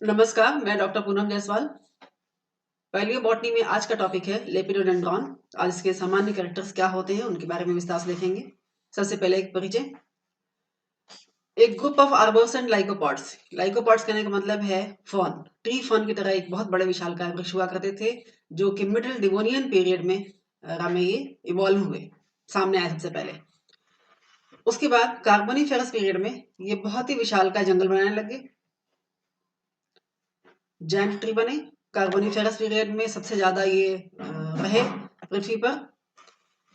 नमस्कार, मैं doctor Poonam Jaiswal. Palaeobotany में आज का टॉपिक है लेपिडोडेंड्रॉन। आज इसके सामान्य कैरेक्टर्स क्या होते हैं उनके बारे में विस्तार से देखेंगे। सबसे पहले एक परिचय। एक ग्रुप ऑफ आर्बोर्स एंड लाइकोपॉड्स। लाइकोपॉड्स कहने का मतलब है फर्न। ट्री फर्न की तरह एक बहुत बड़े विशालकाय वृक्ष हुआ करते थे जो कि मिडिल डिवोनियन पीरियड में ये इवॉल्व हुए, सामने आए सबसे पहले। उसके बाद कार्बोनिफेरस पीरियड में ये बहुत ही विशालकाय जंगल बनाने लगे, जायंट ट्री बने। कार्बोनिफेरस पीरियड में सबसे ज्यादा ये रहे पृथ्वी पर।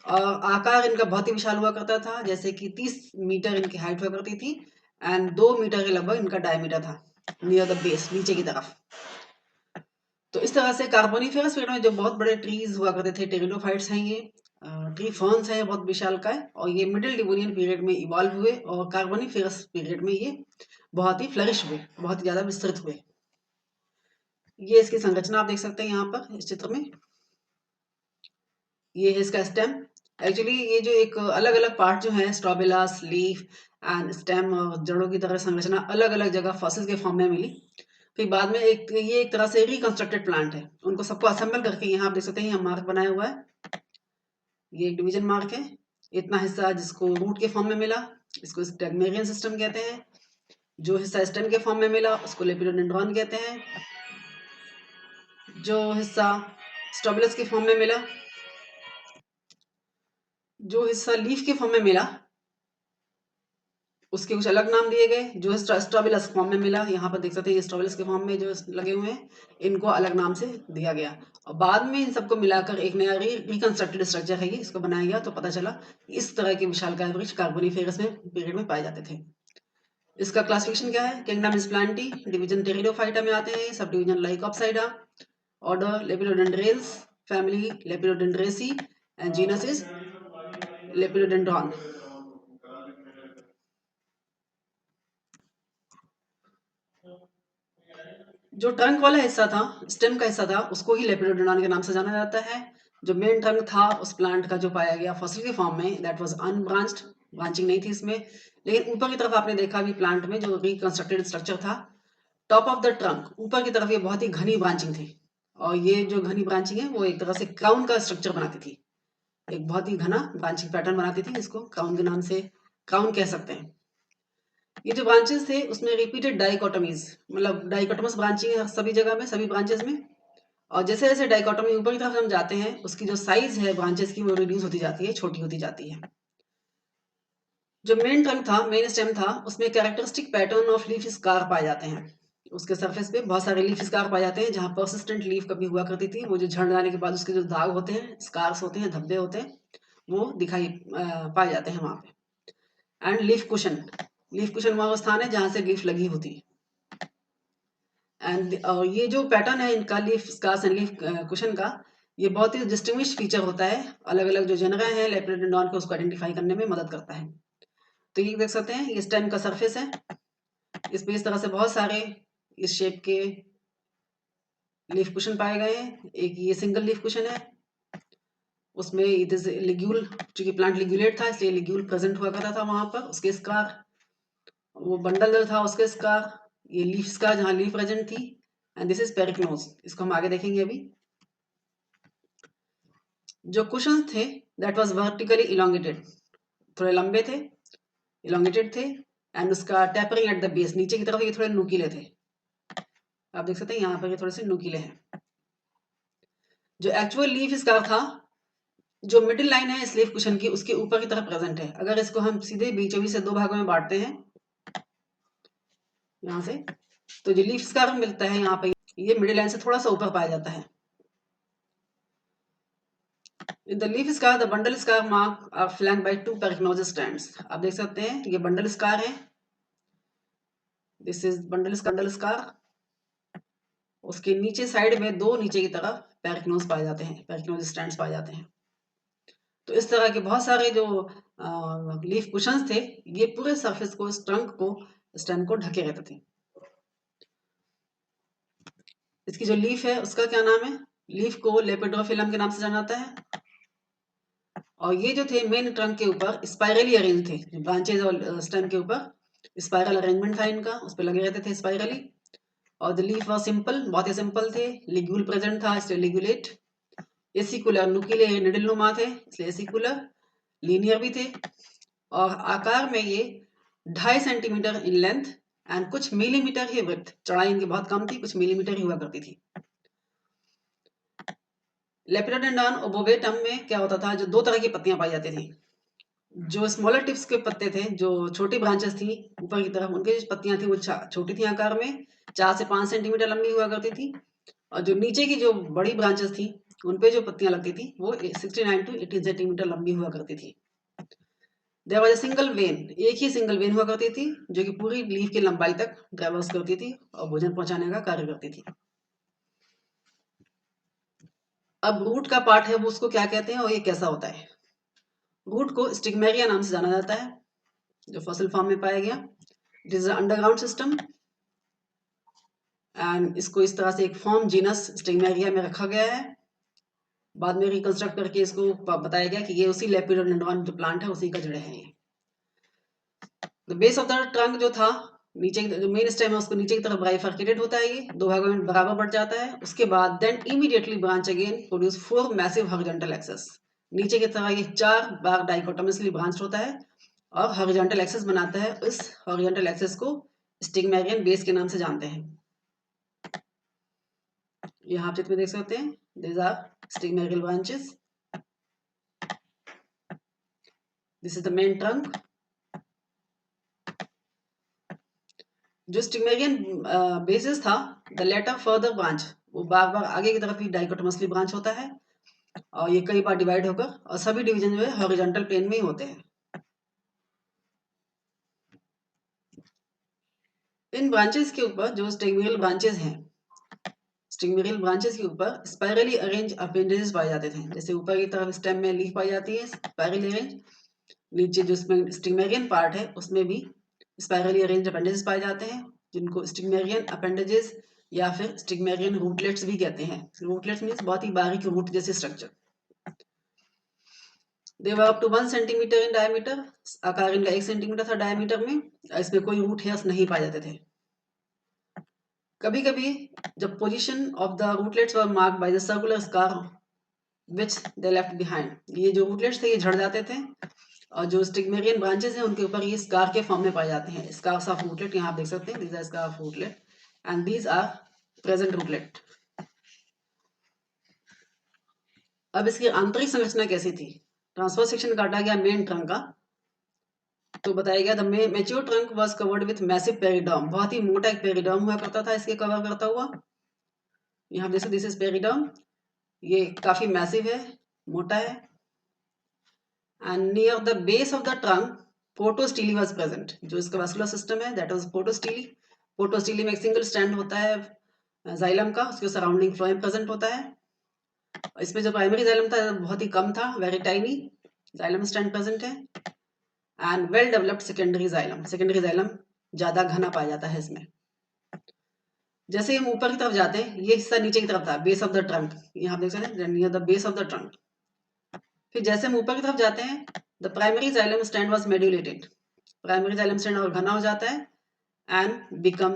आकार इनका बहुत ही विशाल हुआ करता था, जैसे कि 30 मीटर इनकी हाइट हुआ करती थी एंड 2 मीटर के लगभग इनका डायमीटर था नियर द बेस, नीचे की तरफ। तो इस तरह से कार्बोनिफेरस पीरियड में जो बहुत बड़े ट्रीज हुआ करते थे, टेरिडोफाइट्स हैं ये, ट्री फर्न्स हैं बहुत विशालकाय, और ये मिडिल डिवोनियन पीरियड में इवॉल्व हुए और कार्बोनिफेरस पीरियड में ये बहुत ही फ्लरिश हुए, बहुत ही ज्यादा विस्तृत हुए। ये इसकी संरचना आप देख सकते हैं यहाँ पर इस चित्र में। ये है इसका स्टेम। एक्चुअली ये जो एक अलग अलग पार्ट जो है, स्ट्रॉबिलास, लीफ एंड स्टेम और जड़ों की तरह संरचना अलग अलग जगह फॉसिल्स के फॉर्म में मिली। फिर बाद में ये एक तरह से रिकंस्ट्रक्टेड प्लांट है। उनको सबको असेंबल करके यहाँ आप देख सकते हैं, यहाँ मार्क बनाया हुआ है। ये एक डिवीजन मार्क है। इतना हिस्सा जिसको रूट के फॉर्म में मिला, इसको स्टेगमेरियन सिस्टम कहते हैं। जो हिस्सा स्टेम के फॉर्म में मिला उसको लेपिडोडेंड्रॉन कहते हैं। जो हिस्सा स्ट्रॉबिलस के फॉर्म में मिला, जो हिस्सा लीफ के फॉर्म में मिला, उसके कुछ अलग नाम दिए गए। जो स्ट्रॉबिलस फॉर्म में मिला, यहाँ पर देख सकते हैं ये स्ट्रॉबिलस के फॉर्म में जो लगे हुए हैं, इनको अलग नाम से दिया गया। और बाद में इन सबको मिलाकर एक नया रिकंस्ट्रक्टेड स्ट्रक्चर है ये, इसको बनाया गया। तो पता चला इस तरह के विशालकाय वृक्ष कार्बोनिफेरस में पीरियड में पाए जाते थे। इसका क्लासिफिकेशन क्या है? Kingdom is Plantae, division Pteridophyta में आते हैं, subdivision Lycopsida, order Lepidodendrales, family Lepidodendraceae and genus is Lepidodendron. जो ट्रंक वाला हिस्सा था, स्टेम का हिस्सा था, उसको ही लेपिडोडेंड्रॉन के नाम से जाना जाता है। जो मेन ट्रंक था उस प्लांट का जो पाया गया फॉसिल के फॉर्म में, दैट वाज अनब्रांच्ड, ब्रांचिंग नहीं थी इसमें। लेकिन ऊपर की तरफ आपने देखा भी प्लांट में जो रिकंस्ट्रक्टेड स्ट्रक्चर था, टॉप ऑफ द ट्रंक ऊपर की तरफ ये बहुत ही घनी ब्रांचिंग थी। और ये जो घनी ब्रांचिंग है वो एक तरह से क्राउन का स्ट्रक्चर बनाती थी। एक बहुत ही घना ब्रांचिंग पैटर्न बनाती थी, जिसको क्राउन के नाम से क्राउन कह सकते हैं। ये जो ब्रांचेस थे उसमें रिपीटेड डाइकोटमीज, मतलब डाइकोटमस ब्रांचिंग है सभी जगह में, सभी ब्रांचेस में। और जैसे जैसे डाइकोटमी ऊपर की तरफ हम जाते हैं, उसकी जो साइज है ब्रांचेस की वो रिड्यूस होती जाती है, छोटी होती जाती है। जो मेन ट्रंक था, मेन स्टेम था, उसमें characteristic pattern of leaf scar पाए जाते हैं। उसके सरफेस पे बहुत सारे लीफ स्कार पाए जाते हैं, जहाँ परसिस्टेंट लीफ कभी हुआ करती थी, वो जो झड़ जाने के बाद उसके जो दाग होते हैं, स्कार्स होते हैं, धब्बे होते हैं, वो दिखाई पाए जाते हैं वहां पे। And leaf cushion, leaf cushion वह स्थान है जहां से लीफ लगी होती है। एंड ये जो पैटर्न है इनका, leaf scars and leaf cushion का, ये बहुत ही डिस्टिंग्विश फीचर होता है। अलग अलग जो जनरा है लेपिडोडेंड्रॉन को उसको आइडेंटिफाई करने में मदद करता है। तो ये देख सकते हैं, ये स्टेम का सरफेस है। इसमें इस तरह से बहुत सारे इस शेप के लीफ कुशन पाए गए हैं। एक ये सिंगल लीफ कुशन है, उसमें इट इज लिग्यूल, चूंकि प्लांट लिग्यूलेट था इसलिए लिग्यूल प्रेजेंट हुआ करता था वहां पर, उसके स्कार। वो बंडल था उसके स्कार। ये लीफ स्कार जहाँ लीफ प्रेजेंट थी। एंड दिस इज पेरिक्नोज, इसको हम आगे देखेंगे अभी। जो कुशन थे, दैट वाज वर्टिकली इलोंगेटेड, थोड़े लंबे थे, इलोंगेटेड थे। एंड उसका टेपरिंग एट द बेस, नीचे की तरफ ये थोड़े नुकीले थे। आप देख सकते हैं यहाँ पर ये थोड़े से नुकीले हैं। जो एक्चुअल लीफ स्कार था, जो मिडिल लाइन है इस लीफ कुशन की, उसके ऊपर की तरफ प्रेजेंट है। अगर इसको हम सीधे बीचों बीच से दो भागों में बांटते हैं यहाँ से, तो जो लीफ स्कार मिलता है यहाँ पे, ये मिडिल लाइन से थोड़ा सा ऊपर पाया जाता है। In the leaf scar, the bundle scar mark are flanked by two perignosous strands. आप देख सकते हैं ये बंडल स्कार है, दिस इज बंडल स्कार। उसके नीचे साइड में दो नीचे की तरफ पेरिक्नोज पाए जाते हैं, पेरिक्नोज स्ट्रैंड्स पाए जाते हैं। तो इस तरह के बहुत सारे जो लीफ कुशंस थे, ये पूरे सरफेस को, ट्रंक को, स्टेम को ढके रहते थे। इसकी जो लीफ है उसका क्या नाम है? लीफ को लेपिडोफिलम के नाम से जाना जाता है। और ये जो थे मेन ट्रंक के ऊपर स्पाइरली अरेंज थे, ब्रांचेज और स्टेम के ऊपर स्पाइरल अरेंजमेंट था इनका, उस पर लगे रहते थे स्पाइरली। और द लीफ वॉज सिंपल, बहुत ही सिंपल थे। लिग्यूल प्रेजेंट था, इसलिए लिग्यूलेट। एसिकुलर, नुकीले निडल नुमा थे, इसलिए एसिकुलर। लीनियर भी थे, और आकार में ये 2.5 सेंटीमीटर इन लेंथ एंड कुछ मिलीमीटर ही विड्थ, चौड़ाई इनकी बहुत कम थी, कुछ मिलीमीटर ही हुआ करती थी। लेपिडोडेंड्रॉन ओबोवेटम में क्या होता था, जो दो तरह की पत्तियां पाई जाती थी। जो स्मॉलर टिप्स के पत्ते थे, जो छोटी ब्रांचेस थी ऊपर की तरफ, उनकी जो पत्तियां थी वो छोटी थी आकार में, 4 से 5 सेंटीमीटर लंबी हुआ करती थी। और जो नीचे की जो बड़ी ब्रांचेस थी, उन पे जो पत्तियां लगती थी वो 69 टू 18 सेंटीमीटर लंबी हुआ करती थी। There was a single vein, एक ही सिंगल वेन हुआ करती थी, जो कि पूरी लीफ की लंबाई तक ट्रेवर्स करती थी और भोजन पहुंचाने का कार्य करती थी। अब रूट का पार्ट है, वो उसको क्या कहते हैं और ये कैसा होता है। रूट को स्टिग्मेरिया नाम से जाना जाता है, जो फॉसिल फॉर्म में पाया गया। It is underground system and इसको इस तरह से एक फॉर्म जीनस स्टिग्मेरिया में रखा गया है। बाद में रिकंस्ट्रक्ट करके इसको बताया गया कि ये उसी लेपिडोडेंड्रॉन जो प्लांट है उसी का जड़ है ये। The base of the trunk जो था, नीचे जो मेन स्टेम है उसको नीचे की तरफ बाइफर्केटेड होता है, ये दो भागों में बराबर बढ़ जाता है। उसके बाद then immediately branch again produce 4 massive horizontal axes. नीचे की तरह ये 4 बार डाइकोटोमसली ब्रांच होता है और हॉरिजॉन्टल एक्सेस बनाता है। इस हॉरिजॉन्टल एक्सेस को स्टिग्मेरियन बेस के नाम से जानते हैं। यहाँ आप चित्र में देख सकते हैं, these are stigmatic branches. This is the main trunk. जो स्टिग्मेरियन बेसिस था, द लेटर फर्दर ब्रांच, वो बार बार आगे की तरफ ही डाइकोटोमसली ब्रांच होता है और ये कई बार डिवाइड होकर, और सभी डिवीजन जो है हॉरिजॉन्टल प्लेन में ही होते हैं। इन ब्रांचेस के ऊपर जो स्टिग्मेरियल ब्रांचेस हैं, स्टिग्मेरियल ब्रांचेस के ऊपर स्पाइरली अरेंज अपेंडेजेस पाए जाते थे। जैसे ऊपर की तरफ स्टेम में लीफ पाई जाती है स्पाइरली अरेंज, नीचे जो स्टिग्मेरियन पार्ट है उसमें भी स्पाइरली अरेंज अपेंडेजेस पाए जाते हैं, जिनको स्टिग्मेरियन अपेंडेजेस या फिर स्टिग्मेरियन रूटलेट्स भी कहते हैं। रूटलेट्स मींस बहुत ही बारीक रूट जैसे structure. They were up to 1 centimetre in diameter, आकार इनका 1 सेंटीमीटर था डायमीटर में। इसमें कोई रूट हेयर्स नहीं पाए जाते थे। कभी कभी जब position of the rootlets were marked by the circular scar which they left behind, ये जो रूटलेट्स थे ये झड़ जाते थे, और जो स्टिग्मेरियन ब्रांचेस हैं उनके ऊपर ये स्कार के फॉर्म में पाए जाते हैं। स्कार्स ऑफ रूटलेट, यहाँ आप देख सकते हैं, these are scar of rootlet and these are present rootlet. अब इसकी आंतरिक संरचना कैसी थी। ट्रांसफर सेक्शन काटा गया मेन ट्रंक का, तो बताया गया the mature trunk was covered with massive periderm, बहुत ही मोटा एक पेरिडर्म हुआ करता था इसके कवर करता हुआ। यहाँ देखो दिस इज पेरिडर्म, ये काफी मैसिव है, मोटा है। And near the base of the trunk protostele was present, जो इसका वास्कुलर सिस्टम है दैट वाज प्रोटोस्टीली। प्रोटोस्टीली में एक सिंगल स्टैंड होता है जाइलम का, उसके सराउंडिंग फ्लोएम प्रेजेंट होता है। इसमें जो प्राइमरी जाइलम था बहुत ही कम था, very tiny xylem stand present है। And well developed secondary xylem, secondary xylem ज्यादा घना पाया जाता है इसमें। जैसे हम ऊपर की तरफ जाते हैं, ये हिस्सा नीचे की तरफ था, बेस ऑफ द ट्रंक, यहाँ देख सकते हैं near the base of the trunk. फिर जैसे हम ऊपर की तरफ जाते हैं, the primary xylem stand was medullated, primary xylem stand और घना हो जाता है एंड बिकम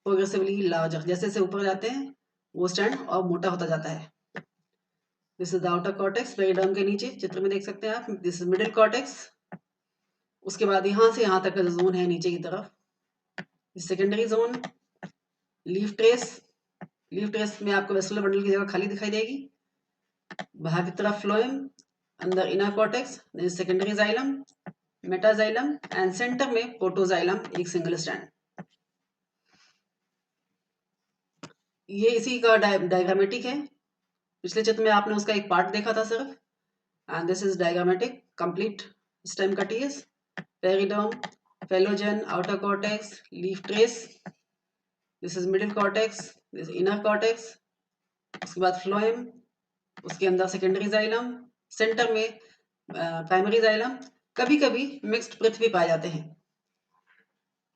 प्रोग्रेसिवली लार्जर, जैसे जैसे ऊपर जाते हैं वो स्टैंड और मोटा होता जाता है। This is the outer cortex, periderm के नीचे चित्र में देख सकते हैं आप, दिस इज मिडिल कॉर्टेक्स। उसके बाद यहाँ से यहाँ तक का जोन है नीचे की तरफ, secondary zone. Leaf trace, leaf trace में आपको वेस्कुलर बंडल की जगह खाली दिखाई देगी। बाहर की तरफ फ्लोएम, अंदर inner cortex, secondary xylem, metaxylem and centre में प्रोटोजाइलम, एक सिंगल स्टैंड। ये इसी का डायग्रामेटिक है। पिछले चित्र में आपने उसका एक पार्ट देखा था सिर्फ, and this is diagrammatic complete stem का TS, periderm, phellogen, outer cortex, leaf trace, this is middle cortex, this inner cortex, उसके बाद फ्लोएम, उसके अंदर सेकेंडरी जाइलम, सेंटर में प्राइमरी जाइलम। कभी कभी मिक्स्ड पृथ्वी पाए जाते हैं।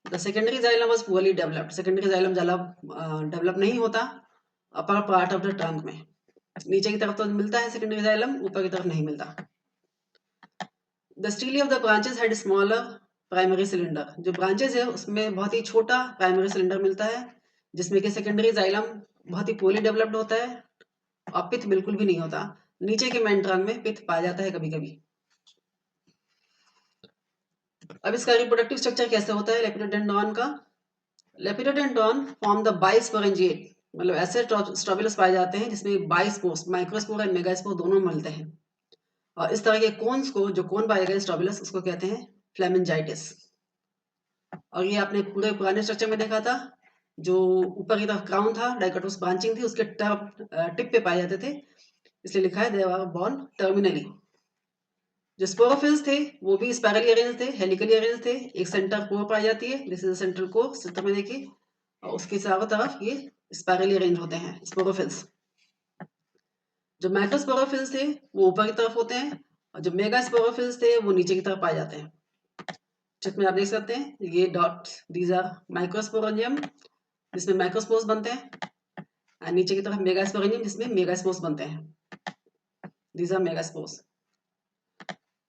The secondary xylem was poorly developed, secondary xylem ज्यादा डेवलप नहीं होता upper part of the trunk में। नीचे की तरफ तो मिलता है सेकेंडरी जाइलम, ऊपर की तरफ नहीं मिलता। The steely of the branches had smaller primary cylinder, जो ब्रांचेस है उसमें बहुत ही छोटा प्राइमरी सिलेंडर मिलता है, जिसमें कि सेकेंडरी जाइलम बहुत ही पोली डेवलप्ड होता है और पित्त बिल्कुल भी नहीं होता। नीचे के मेन ट्रंक में पित्त पाया जाता है कभी कभी। अब इसका रिप्रोडक्टिव स्ट्रक्चर कैसे होता है लेपिडोडेंड्रॉन का? लेपिडोडेंड्रॉन फॉर्म द बाइस्पोरेंजिएट, मतलब ऐसे स्ट्रोबिलस पाए जाते हैं जिसमें 22 स्पोर्स, माइक्रोस्पोर एंड मेगास्पोर दोनों मिलते हैं। और इस तरह के कोन्स को, जो कोन पाए गए स्ट्रोबिलस, उसको कहते हैं फ्लेमेंजाइटिस। और ये आपने पूरे पुराने स्ट्रक्चर में देखा था, जो ऊपर की तरफ क्राउन था, डाइकोटोस ब्रांचिंग थी, उसके टिप पे पाए जाते थे, इसलिए लिखा है दे आर बोर्न टर्मिनली। जो स्पोरोफिल्स थे वो भी स्पाइरली अरेंज थे, हेलिकली अरेंज थे। एक सेंटर कोर पाई जाती है, दिस इज सेंट्रल कोर, चित्र में देखिए, और उसके चारों तरफ ये स्पाइरली अरेंज होते हैं स्पोरोफिल्स। जो माइक्रोस्पोरोफिल्स थे वो ऊपर की तरफ होते हैं, और जो मेगा स्पोरोफिल्स थे वो नीचे की तरफ पाए जाते हैं। चित्र में आप देख सकते हैं ये डॉट, दीज आर माइक्रोस्पोरेंजियम जिसमें माइक्रोस्पोर्स बनते हैं, और नीचे की तरफ मेगास्पोरेंजियम जिसमें मेगास्पोर्स बनते हैं, these are megaspores.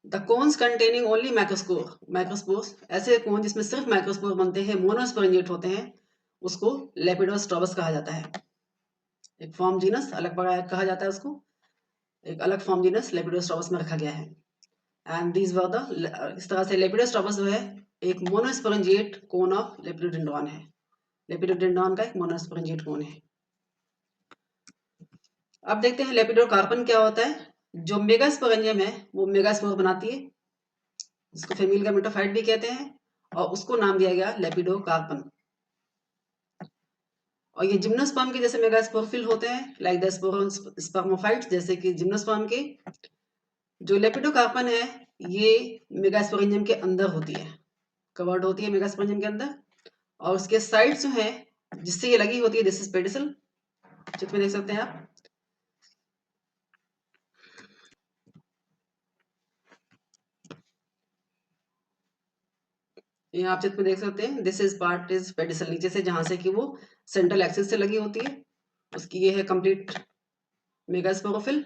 The cones containing only microspores, ऐसे कोन जिसमें सिर्फ माइक्रोस्पोर बनते हैं, मोनोस्पोरेंजिएट होते हैं, उसको लेपिडोस्ट्रोबस कहा जाता है। एक फॉर्म जीनस अलग कहा जाता है उसको, एक अलग फॉर्म जीनस लेपिडोस्ट्रोबस में रखा गया है। एंड दीज वर द, इस तरह से लेपिडोस्ट्रोबस जो है एक मोनोस्पोरेंजिएट कोन ऑफ लेपिडोडेंड्रॉन है। लेपिडोडेंड्रॉन का एक मोनोस्पोरेंजिएट कोन है। अब देखते हैं लेपिडोकार्पन क्या होता है। जो मेगास्पोरेंजियम है वो मेगास्पोर बनाती है, जिसको फीमेल गैमेटोफाइट भी कहते हैं, और उसको नाम दिया गया लेपिडोकार्पन। और ये जिम्नोस्पर्म के जैसे मेगास्पोरफिल होते हैं, लाइक द स्पर्मोफाइट्स, जैसे कि जिम्नोस्पर्म के। जो लेपिडोकार्पन है ये मेगास्पोरेंजियम के अंदर होती है, कवर्ड होती है मेगास्पोरेंजियम के अंदर, और उसके साइड्स जो है जिससे ये लगी होती है, दिस इज पेडिसल, चित्र में देख सकते हैं आप। ये आप चित्र में देख सकते हैं, this is part is pedicel, नीचे से जहां से कि वो सेंट्रल एक्सिस से लगी होती है, उसकी ये है कंप्लीट मेगास्पोरोफिल।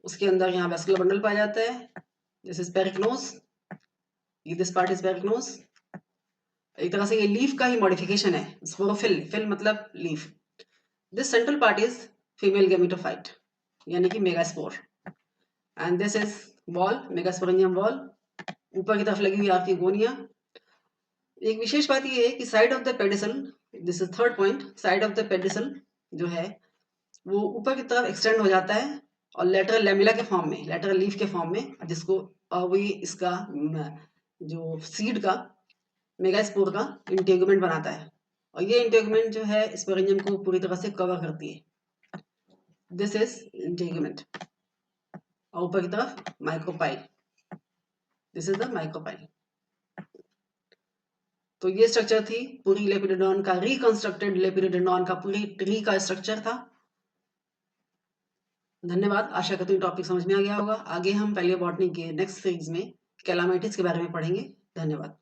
उसके अंदर यहाँ वेस्कुलर बंडल पाया जाता है, this is parichnos, this part is parichnos. एक तरह से ये लीफ का ही मॉडिफिकेशन है, स्पोरोफिल, फिल मतलब leaf. This central part is female gametophyte यानी कि megaspore, and this is wall, megasporangium wall. ऊपर की तरफ लगी हुई आपकी गोनिया। एक विशेष बात ये है कि side of the pedicel, this is third point, side of the pedicel जो है वो ऊपर की तरफ एक्सटेंड हो जाता है, और लेटरल लैमेला के फॉर्म में, लेटरल लीफ के फॉर्म में, जिसको वही इसका जो सीड का, मेगास्पोर का इंटेगुमेंट बनाता है, और ये इंटेगुमेंट जो है स्पोरेंजियम को पूरी तरह से कवर करती है, दिस इज इंटेगुमेंट। और ऊपर की तरफ micropyle, this is the micropyle. तो ये स्ट्रक्चर थी पूरी लेपिडोडॉन का, रिकंस्ट्रक्टेड लेपिडोडॉन का पूरी ट्री का स्ट्रक्चर था। धन्यवाद, आशा करती हूँ टॉपिक समझ में आ गया होगा। आगे हम पैलियोबॉटनी के नेक्स्ट सीरीज में कैलामाइटिस के बारे में पढ़ेंगे। धन्यवाद।